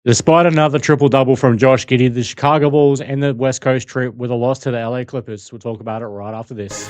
Despite another triple-double from Josh Giddey, the Chicago Bulls end the West Coast trip with a loss to the LA Clippers. We'll talk about it right after this.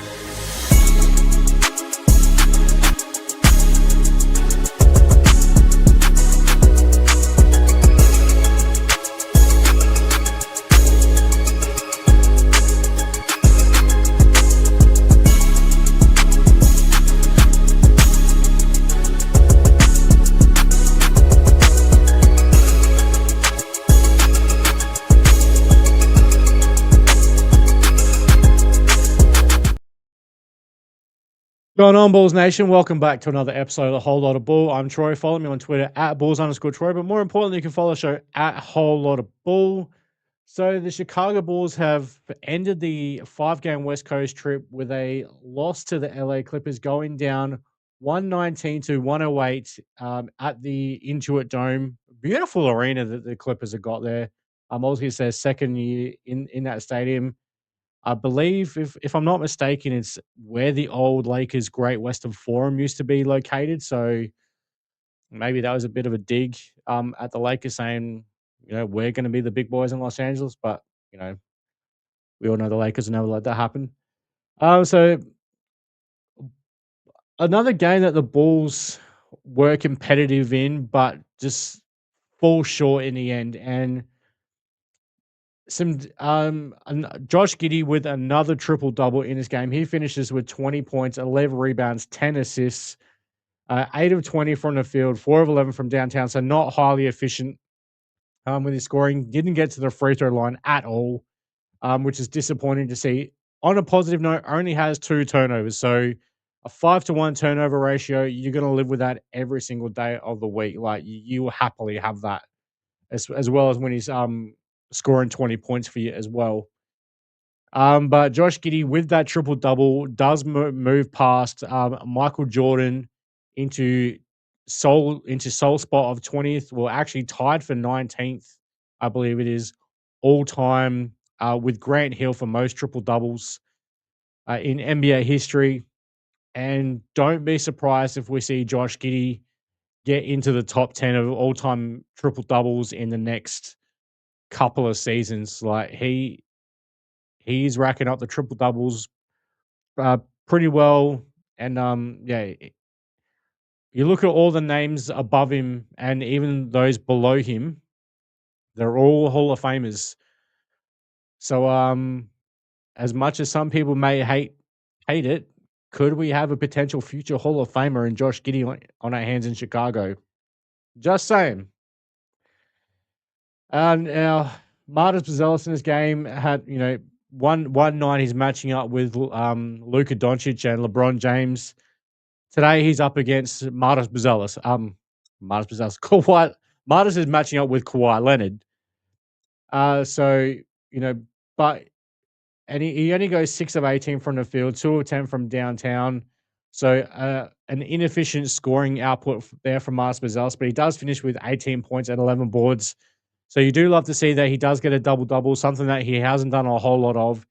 Going on, Bulls Nation? Welcome back to another episode of the Whole Lotta Bull. I'm Troy. Follow me on Twitter at Bulls_Troy. But more importantly, you can follow the show at Whole Lotta Bull. So the Chicago Bulls have ended the 5-game West Coast trip with a loss to the LA Clippers, going down 119 to 108 at the Intuit Dome. Beautiful arena that the Clippers have got there. Obviously, it's their second year in that stadium. I believe, if I'm not mistaken, it's where the old Lakers Great Western Forum used to be located. So maybe that was a bit of a dig at the Lakers, saying, we're going to be the big boys in Los Angeles. But, you know, we all know the Lakers will never let that happen. So another game that the Bulls were competitive in, but just fall short in the end. And Josh Giddey with another triple double in this game. He finishes with 20 points, 11 rebounds, 10 assists, 8 of 20 from the field, 4 of 11 from downtown. So not highly efficient with his scoring. Didn't get to the free throw line at all, which is disappointing to see. On a positive note, only has 2 turnovers. So a 5-to-1 turnover ratio, you're going to live with that every single day of the week. Like you will happily have that, as well as when he's scoring 20 points for you as well. But Josh Giddey with that triple double does move past Michael Jordan into sole spot of 20th. Well, actually tied for 19th, I believe it is, all time with Grant Hill for most triple doubles in NBA history. And don't be surprised if we see Josh Giddey get into the top 10 of all time triple doubles in the next couple of seasons. Like he's racking up the triple doubles pretty well. And you look at all the names above him and even those below him, they're all Hall of Famers. So as much as some people may hate it, could we have a potential future Hall of Famer in Josh Giddey on our hands in Chicago? Just saying. Now, Martis Bazelis in this game had, one night he's matching up with Luka Doncic and LeBron James. Today he's up against Martis Bazelis. Kawhi. Martis is matching up with Kawhi Leonard. So, but he only goes 6 of 18 from the field, 2 of 10 from downtown. So an inefficient scoring output there from Martis Bazelis, but he does finish with 18 points and 11 boards. So you do love to see that he does get a double-double, something that he hasn't done a whole lot of.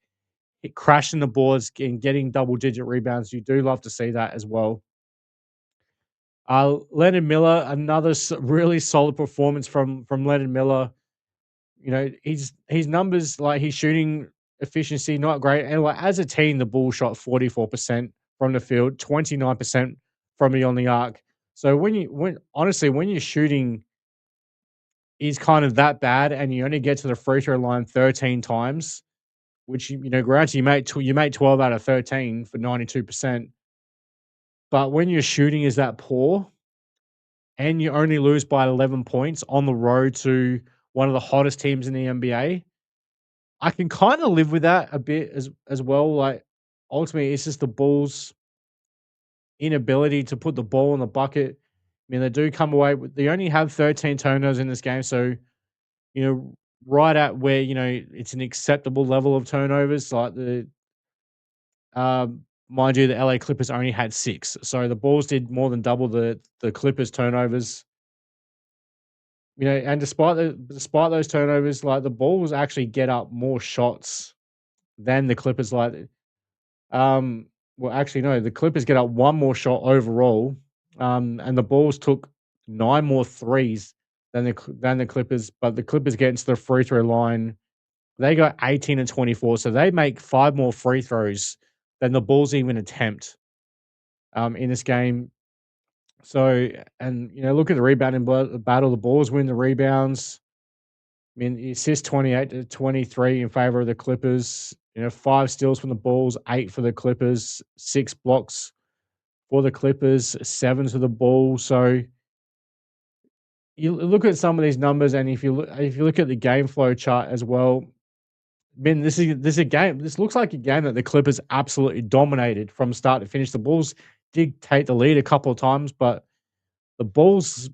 Crashing the boards and getting double-digit rebounds. You do love to see that as well. Leonard Miller, another really solid performance from Leonard Miller. His numbers, like his shooting efficiency, not great. And like as a team, the Bulls shot 44% from the field, 29% from beyond the arc. So when you're shooting is kind of that bad, and you only get to the free throw line 13 times, which granted you made 12 out of 13 for 92%. But when your shooting is that poor, and you only lose by 11 points on the road to one of the hottest teams in the NBA, I can kind of live with that a bit as well. Like ultimately, it's just the Bulls' inability to put the ball in the bucket. I mean, they do come away with, they only have 13 turnovers in this game, so right at where it's an acceptable level of turnovers. Like mind you, the LA Clippers only had 6, so the Bulls did more than double the Clippers turnovers. And despite those turnovers, like the Bulls actually get up more shots than the Clippers. Well, actually, no, the Clippers get up one more shot overall, and the Bulls took 9 more threes than the Clippers, but the Clippers get into the free throw line. They got 18 and 24, so they make 5 more free throws than the Bulls even attempt, in this game. So, and, look at the rebounding battle. The Bulls win the rebounds. I mean, the assist 28 to 23 in favor of the Clippers. 5 steals from the Bulls, 8 for the Clippers, 6 blocks for the Clippers, 7 to the Bulls. So you look at some of these numbers, and if you look at the game flow chart as well, man, this is a game. This looks like a game that the Clippers absolutely dominated from start to finish. The Bulls did take the lead a couple of times, but the Bulls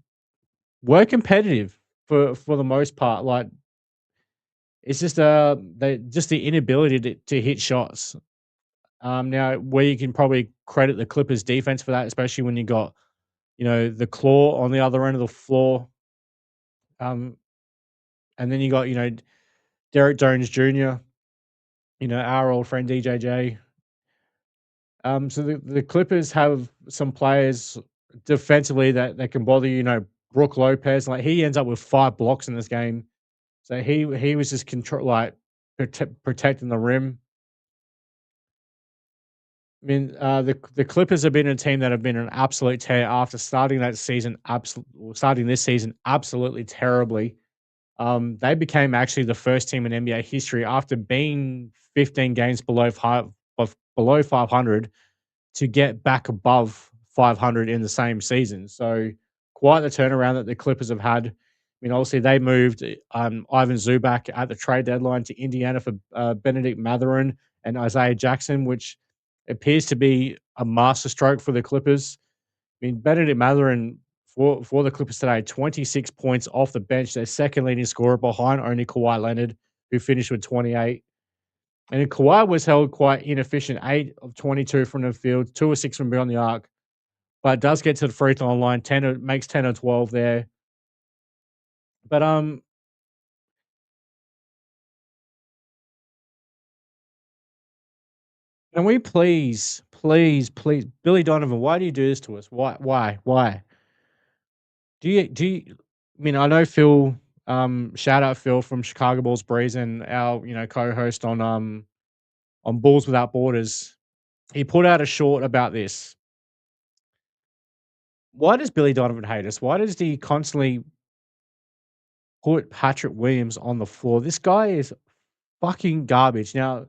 were competitive for the most part. Like, it's just the inability to hit shots. Now, where you can probably credit the Clippers defense for that, especially when you got the claw on the other end of the floor. Um, and then you got Derek Jones Jr. Our old friend DJJ. So the Clippers have some players defensively that can bother you. Brook Lopez, like, he ends up with 5 blocks in this game. So he was just protecting the rim. I mean, the Clippers have been a team that have been an absolute tear after starting this season absolutely terribly. They became actually the first team in NBA history after being 15 games below 500 to get back above 500 in the same season. So, quite the turnaround that the Clippers have had. I mean, obviously they moved Ivan Zubac at the trade deadline to Indiana for Benedict Mathurin and Isaiah Jackson, which appears to be a masterstroke for the Clippers. I mean, Benedict Mathurin for the Clippers today, 26 points off the bench, their second leading scorer behind only Kawhi Leonard, who finished with 28. And Kawhi was held quite inefficient, 8 of 22 from the field, 2 of 6 from beyond the arc, but does get to the free throw line, makes 10 or 12 there. But can we please, Billy Donovan, why do you do this to us? Why? Do you I mean, I know Phil, shout out Phil from Chicago Bulls Breeze and our, co-host on Bulls Without Borders. He put out a short about this. Why does Billy Donovan hate us? Why does he constantly put Patrick Williams on the floor? This guy is fucking garbage. Now,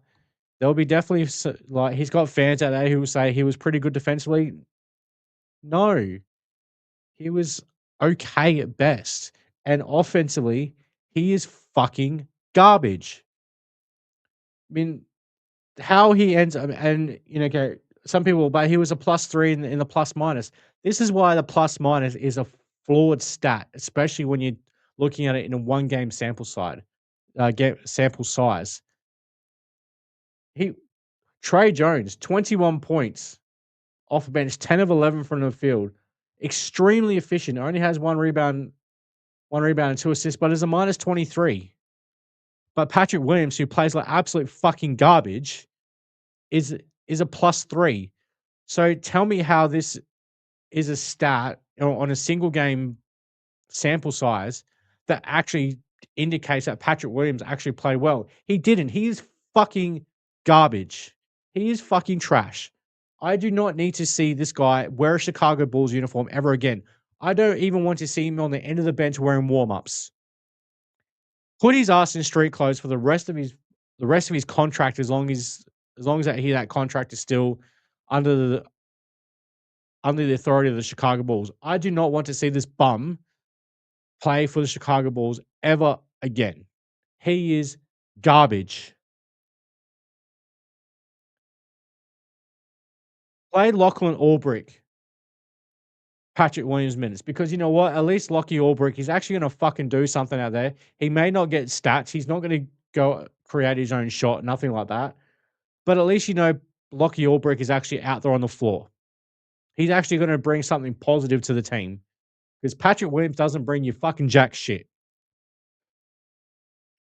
there'll be definitely like, he's got fans out there who will say he was pretty good defensively. No, he was okay at best. And offensively, he is fucking garbage. I mean, how he ends up, and okay, some people, but he was a +3 in the plus minus. This is why the plus minus is a flawed stat, especially when you're looking at it in a one game sample size. He Trey Jones, 21 points off the bench, 10 of 11 from the field, extremely efficient. Only has one rebound and 2 assists, but is a -23. But Patrick Williams, who plays like absolute fucking garbage, is a +3. So tell me how this is a stat on a single game sample size that actually indicates that Patrick Williams actually played well. He didn't. He is fucking garbage. He is fucking trash. I do not need to see this guy wear a Chicago Bulls uniform ever again. I don't even want to see him on the end of the bench wearing warm-ups. Put his ass in street clothes for the rest of his contract, as long as that contract is still under the authority of the Chicago Bulls. I do not want to see this bum play for the Chicago Bulls ever again. He is garbage. Play Lachlan Ulbrich, Patrick Williams minutes, because you know what? At least Lockie Ulbrich is actually going to fucking do something out there. He may not get stats. He's not going to go create his own shot, nothing like that. But at least Lockie Ulbrich is actually out there on the floor. He's actually going to bring something positive to the team, because Patrick Williams doesn't bring you fucking jack shit.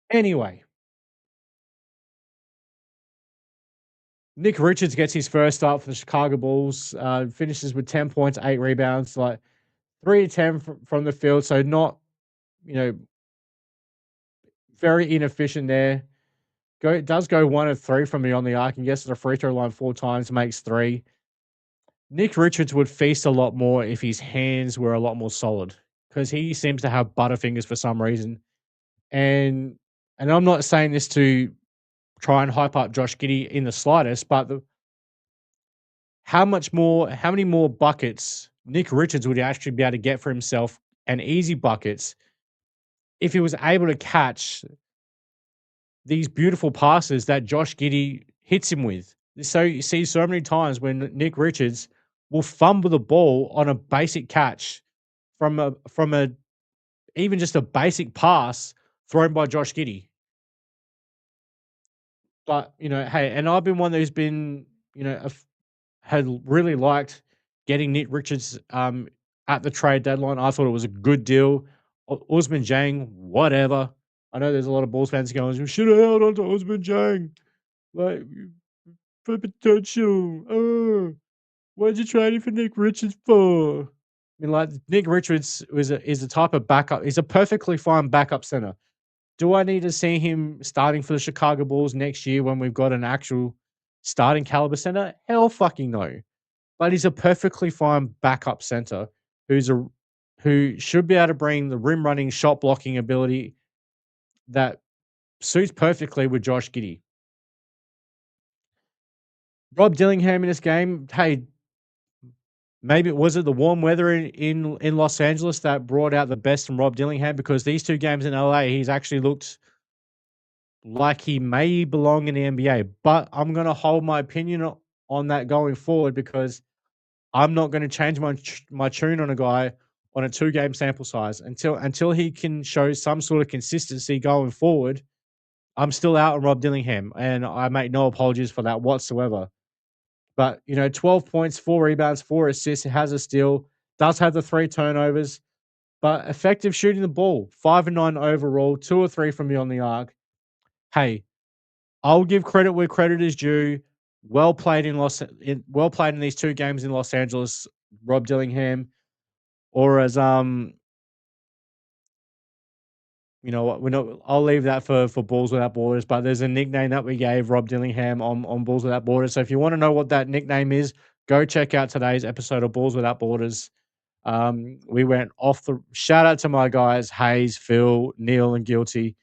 Anyway, Nick Richards gets his first start for the Chicago Bulls, finishes with 10 points, 8 rebounds, like 3 of 10 from the field, so not you know, very inefficient there. Does go 1 of 3 from beyond the arc and gets to the free throw line 4 times, makes 3. Nick Richards would feast a lot more if his hands were a lot more solid because he seems to have butterfingers for some reason. And I'm not saying this to try and hype up Josh Giddey in the slightest, but how many more buckets Nick Richards would actually be able to get for himself and easy buckets if he was able to catch these beautiful passes that Josh Giddey hits him with. So you see so many times when Nick Richards will fumble the ball on a basic catch from a even just a basic pass thrown by Josh Giddey. But hey, and I've been one who's been had really liked getting Nick Richards at the trade deadline. I thought it was a good deal. Usman Jang, whatever. I know there's a lot of Bulls fans going, "We should have held on to Usman Jang, like for potential. Oh, why'd you trade him for Nick Richards for?" I mean, like Nick Richards is a type of backup. He's a perfectly fine backup center. Do I need to see him starting for the Chicago Bulls next year when we've got an actual starting caliber center? Hell fucking no. But he's a perfectly fine backup center who should be able to bring the rim running, shot blocking ability that suits perfectly with Josh Giddey. Rob Dillingham in this game, hey, maybe was it the warm weather in Los Angeles that brought out the best from Rob Dillingham? Because these 2 games in LA, he's actually looked like he may belong in the NBA. But I'm gonna hold my opinion on that going forward because I'm not gonna change my tune on a guy on a 2-game sample size until he can show some sort of consistency going forward. I'm still out on Rob Dillingham, and I make no apologies for that whatsoever. But 12 points, 4 rebounds, 4 assists, has a steal, does have the 3 turnovers, but effective shooting the ball, 5 and 9 overall, 2 or 3 from beyond the arc. Hey, I'll give credit where credit is due. Well played in these 2 games in Los Angeles, Rob Dillingham, or as you know what, we're not I'll leave that for Bulls Without Borders, but there's a nickname that we gave Rob Dillingham on Bulls Without Borders. So if you want to know what that nickname is, go check out today's episode of Bulls Without Borders. We went off the shout out to my guys, Hayes, Phil, Neil, and Guilty.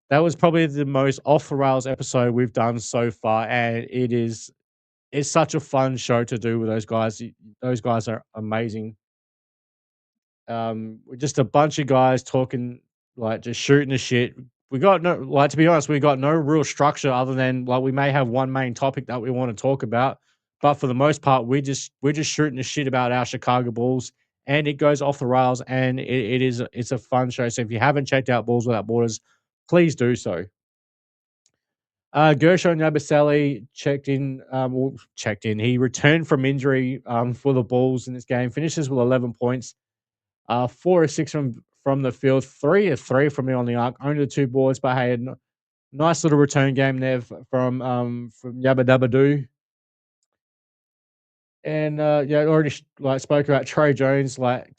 That was probably the most off the rails episode we've done so far, and it's such a fun show to do with those guys. Those guys are amazing. We're just a bunch of guys talking, like just shooting the shit. We got no, like to be honest, we got no real structure other than like we may have one main topic that we want to talk about, but for the most part, we're just shooting the shit about our Chicago Bulls, and it goes off the rails, and it's a fun show. So if you haven't checked out Bulls Without Borders, please do so. Gershon Yabusele checked in. He returned from injury for the Bulls in this game. Finishes with 11 points. 4 or 6 from the field, 3 or 3 from me on the arc, only the 2 boards, but hey, nice little return game there from Yabba Dabba Doo. And yeah, I already like spoke about Trey Jones, like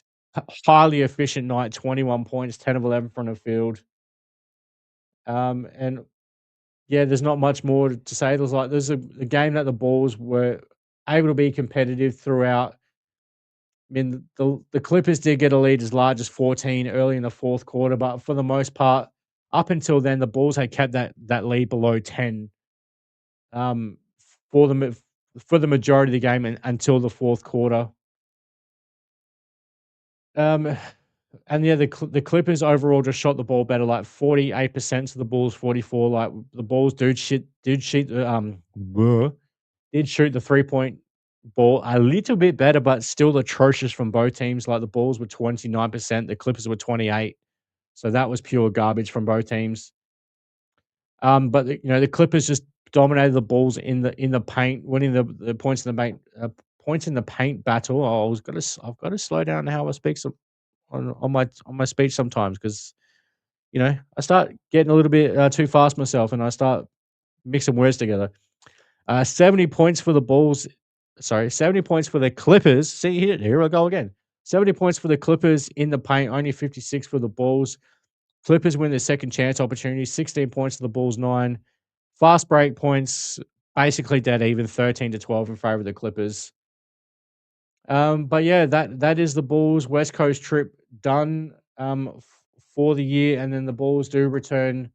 highly efficient night, 21 points, 10 of 11 from the field. And yeah, there's not much more to say. There's a game that the Bulls were able to be competitive throughout. I mean, the Clippers did get a lead as large as 14 early in the 4th quarter, but for the most part, up until then, the Bulls had kept that lead below 10 um, for the majority of the game until the 4th quarter. Um, and yeah, the Clippers overall just shot the ball better, like 48% to the Bulls, 44. Like the Bulls did shoot did shoot the 3-point ball a little bit better, but still atrocious from both teams. Like the Bulls were 29%, the Clippers were 28. So that was pure garbage from both teams. But the Clippers just dominated the Bulls in the paint, winning the points in the paint battle. I've got to slow down how I speak on my speech sometimes because I start getting a little bit too fast myself and I start mixing words together. 70 points for the Bulls. Sorry, 70 points for the Clippers. See here I go again. 70 points for the Clippers in the paint, only 56 for the Bulls. Clippers win the second chance opportunity, 16 points to the Bulls, 9. Fast break points, basically dead even, 13 to 12 in favor of the Clippers. But yeah, that is the Bulls West Coast trip done for the year, and then the Bulls do return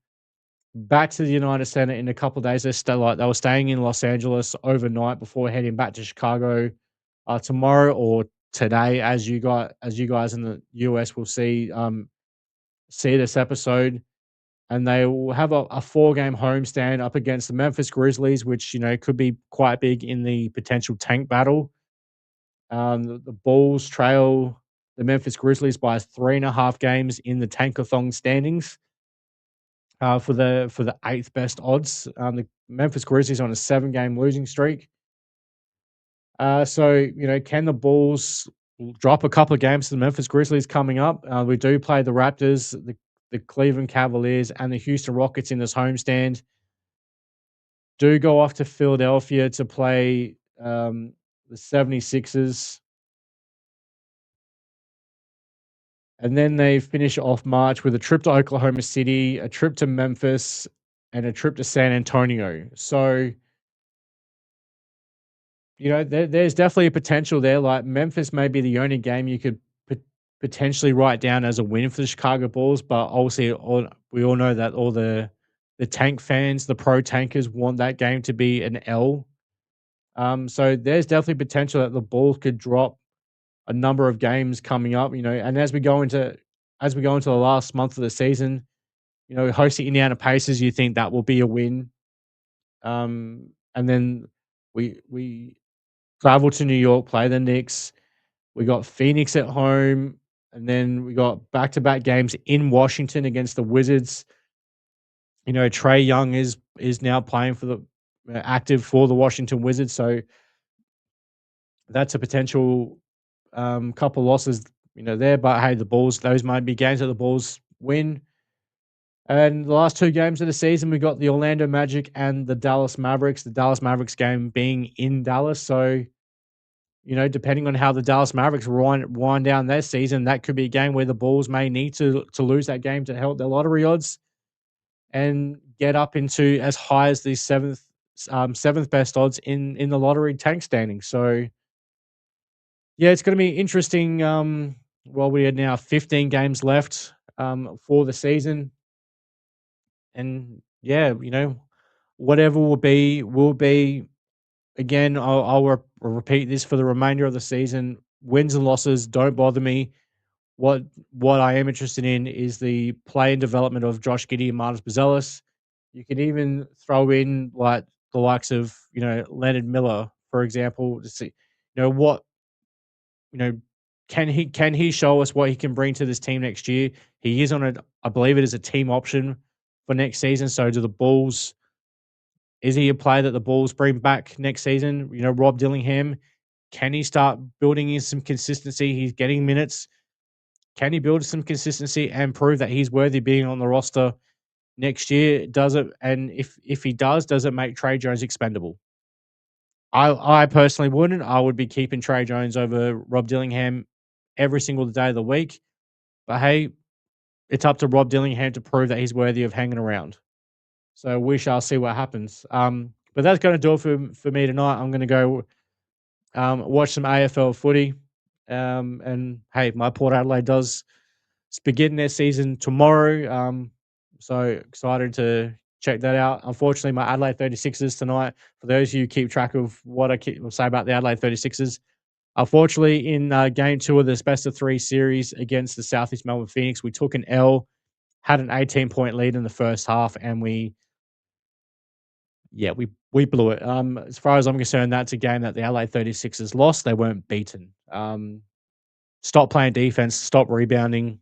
back to the United Center in a couple of days. They were staying in Los Angeles overnight before heading back to Chicago tomorrow or today, as you guys in the US will see this episode. And they will have a 4-game homestand up against the Memphis Grizzlies, which could be quite big in the potential tank battle. The Bulls trail the Memphis Grizzlies by 3.5 games in the tankathon standings for the eighth best odds. The Memphis Grizzlies on a 7-game losing streak. So can the Bulls drop a couple of games to the Memphis Grizzlies coming up? We do play the Raptors, the Cleveland Cavaliers, and the Houston Rockets in this homestand. Do go off to Philadelphia to play the 76ers. And then they finish off March with a trip to Oklahoma City, a trip to Memphis, and a trip to San Antonio. So, there's definitely a potential there. Like Memphis may be the only game you could potentially write down as a win for the Chicago Bulls, but obviously we all know that all the tank fans, the pro tankers, want that game to be an L. So there's definitely potential that the Bulls could drop a number of games coming up, and as we go into the last month of the season, hosting Indiana Pacers, you think that will be a win. And then we travel to New York, play the Knicks. We got Phoenix at home, and then we got back-to-back games in Washington against the Wizards. Trey Young is now playing for the active for the Washington Wizards, so that's a potential couple losses, there. But hey, the Bulls, those might be games that the Bulls win. And the last 2 games of the season, we got the Orlando Magic and the Dallas Mavericks. The Dallas Mavericks game being in Dallas, so depending on how the Dallas Mavericks wind down their season, that could be a game where the Bulls may need to lose that game to help their lottery odds and get up into as high as the seventh best odds in the lottery tank standing. So yeah, it's going to be interesting. Well, we had now 15 games left for the season, and yeah, whatever will be. Again, I'll repeat this for the remainder of the season. Wins and losses don't bother me. What I am interested in is the play and development of Josh Giddey and Marcus Buzelis. You can even throw in like the likes of Leonard Miller, for example, to see what you know can he show us what he can bring to this team next year. He is on I believe it is a team option for next season. So do the Bulls? Is he a player that the Bulls bring back next season? Rob Dillingham, can he start building in some consistency? He's getting minutes. Can he build some consistency and prove that he's worthy being on the roster next year? Does it? And if he does it make Trey Jones expendable? I personally wouldn't. I would be keeping Trey Jones over Rob Dillingham every single day of the week. But hey, it's up to Rob Dillingham to prove that he's worthy of hanging around. So we shall see what happens. But that's going to do it for me tonight. I'm going to go watch some AFL footy. And hey, my Port Adelaide does begin their season tomorrow. So excited to check that out. Unfortunately, my Adelaide 36ers tonight, for those of you who keep track of what I will say about the Adelaide 36ers, unfortunately, in game 2 of this best of 3 series against the Southeast Melbourne Phoenix, we took an L, had an 18-point lead in the first half, and we blew it. As far as I'm concerned, that's a game that the LA 36ers lost. They weren't beaten. Stop playing defense, stop rebounding,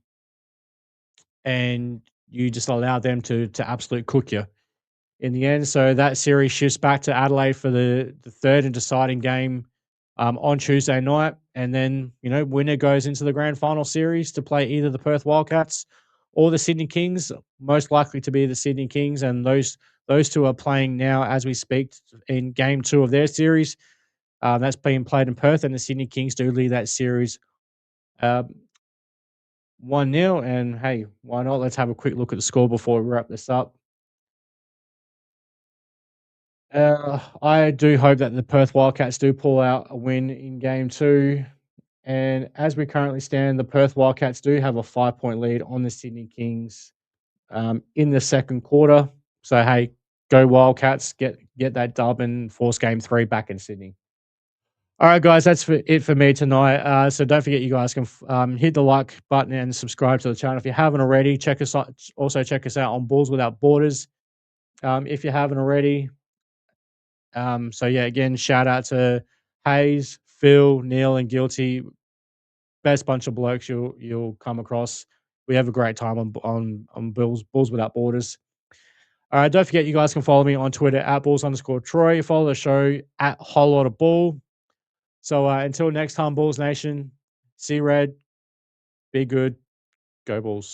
and you just allow them to absolute cook you in the end. So that series shifts back to Adelaide for the third and deciding game on Tuesday night. And then, winner goes into the grand final series to play either the Perth Wildcats or the Sydney Kings, most likely to be the Sydney Kings. And those two are playing now as we speak in game 2 of their series. That's being played in Perth, and the Sydney Kings do lead that series Um, 1-0, and hey, why not? Let's have a quick look at the score before we wrap this up. I do hope that the Perth Wildcats do pull out a win in game 2. And as we currently stand, the Perth Wildcats do have a 5-point lead on the Sydney Kings in the second quarter. So hey, go Wildcats! Get that dub and force game 3 back in Sydney. All right, guys, that's it for me tonight. So don't forget, you guys can hit the like button and subscribe to the channel if you haven't already. Check us out. Also, check us out on Bulls Without Borders if you haven't already. So yeah, again, shout out to Hayes, Phil, Neil, and Guilty. Best bunch of blokes you'll come across. We have a great time on Bulls Without Borders. All right, don't forget, you guys can follow me on Twitter at Bulls_Troy. Follow the show at Whole Lotta Bull. So until next time, Bulls Nation, see red, be good, go Bulls.